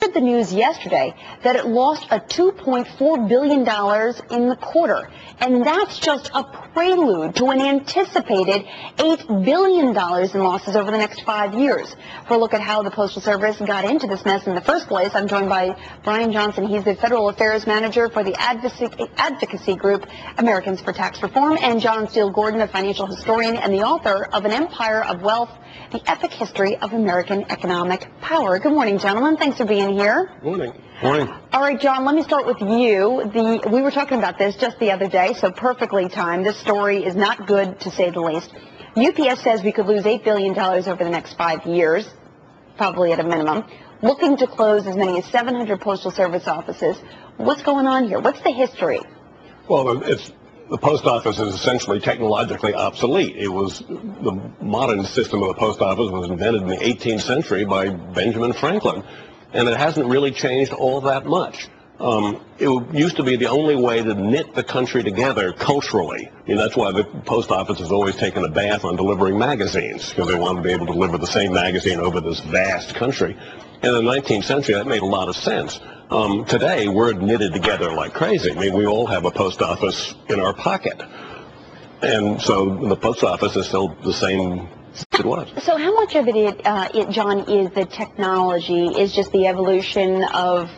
The news yesterday that it lost a $2.4 billion in the quarter. And that's just a prelude to an anticipated $8 billion in losses over the next 5 years. For a look at how the Postal Service got into this mess in the first place, I'm joined by Brian Johnson. He's the Federal Affairs Manager for the advocacy group Americans for Tax Reform, and John Steele Gordon, a financial historian and the author of An Empire of Wealth, The Epic History of American Economic Power. Good morning, gentlemen. Thanks for being here. Morning. Morning. All right, John, let me start with you. We were talking about this just the other day, so perfectly timed. This story is not good, to say the least. UPS says we could lose $8 billion over the next 5 years, probably at a minimum, looking to close as many as 700 Postal Service offices. What's going on here? What's the history? Well, the post office is essentially technologically obsolete. The modern system of the post office was invented in the 18th century by Benjamin Franklin, and it hasn't really changed all that much. It used to be the only way to knit the country together culturally. I mean, that's why the post office has always taken a bath on delivering magazines, because they wanted to be able to deliver the same magazine over this vast country. And in the 19th century, that made a lot of sense. Today, we're knitted together like crazy. I mean, we all have a post office in our pocket. And so the post office is still the same as it was. So how much of it, John, is the technology, is just the evolution of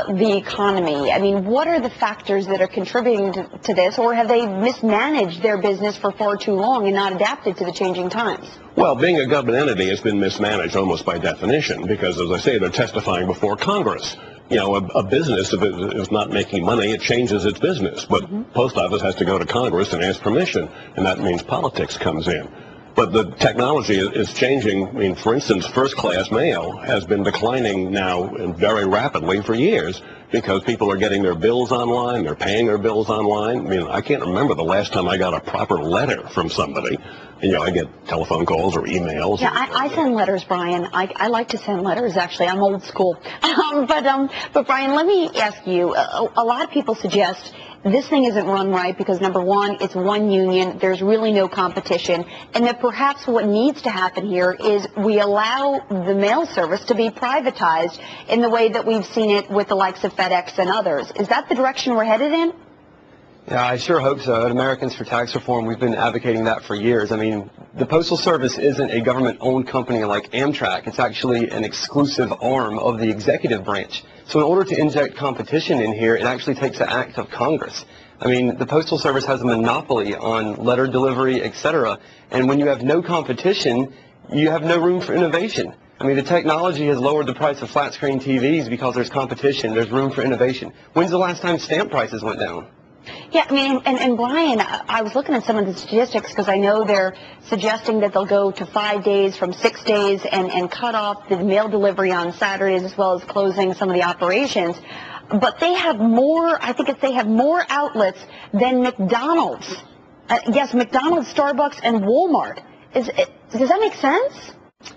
the economy? I mean, what are the factors that are contributing to this, or have they mismanaged their business for far too long and not adapted to the changing times? Well, being a government entity has been mismanaged almost by definition, because, as I say, they're testifying before Congress. You know, a business, if it is not making money, it changes its business. But post office has to go to Congress and ask permission, and that means politics comes in. But the technology is changing. I mean, for instance, first-class mail has been declining now very rapidly for years, because people are getting their bills online, they're paying their bills online. I mean, I can't remember the last time I got a proper letter from somebody. You know, I get telephone calls or emails. Yeah, I send letters, Brian. I like to send letters, actually. I'm old school. But Brian, let me ask you, a lot of people suggest this thing isn't run right because, number one, it's one union, there's really no competition, and that perhaps what needs to happen here is we allow the mail service to be privatized in the way that we've seen it with the likes of FedEx and others. Is that the direction we're headed in? Yeah, I sure hope so. At Americans for Tax Reform, we've been advocating that for years. I mean, the Postal Service isn't a government-owned company like Amtrak. It's actually an exclusive arm of the executive branch. So in order to inject competition in here, it actually takes an act of Congress. I mean, the Postal Service has a monopoly on letter delivery, etc. And when you have no competition, you have no room for innovation. I mean, the technology has lowered the price of flat-screen TVs because there's competition, there's room for innovation. When's the last time stamp prices went down? Yeah, I mean, and Brian, I was looking at some of the statistics because I know they're suggesting that they'll go to 5 days from 6 days and cut off the mail delivery on Saturdays as well as closing some of the operations. But they have more, I think they have more outlets than McDonald's. Yes, McDonald's, Starbucks, and Walmart. Does that make sense?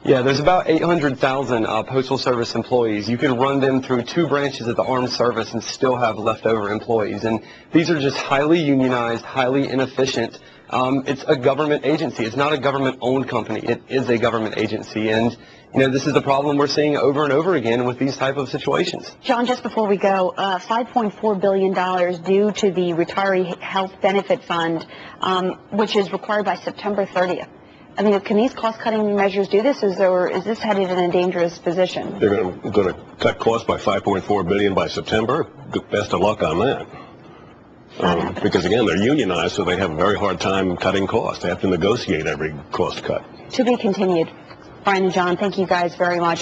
Yeah, there's about 800,000 Postal Service employees. You can run them through 2 branches of the armed service and still have leftover employees. And these are just highly unionized, highly inefficient. It's a government agency. It's not a government-owned company. It is a government agency. And, you know, this is the problem we're seeing over and over again with these type of situations. John, just before we go, $5.4 billion due to the Retiree Health Benefit Fund, which is required by September 30th. I mean, can these cost-cutting measures do this, or is this headed in a dangerous position? They're going to cut costs by $5.4 billion by September. Best of luck on that. Because, again, they're unionized, so they have a very hard time cutting costs. They have to negotiate every cost cut. To be continued. Brian and John, thank you guys very much.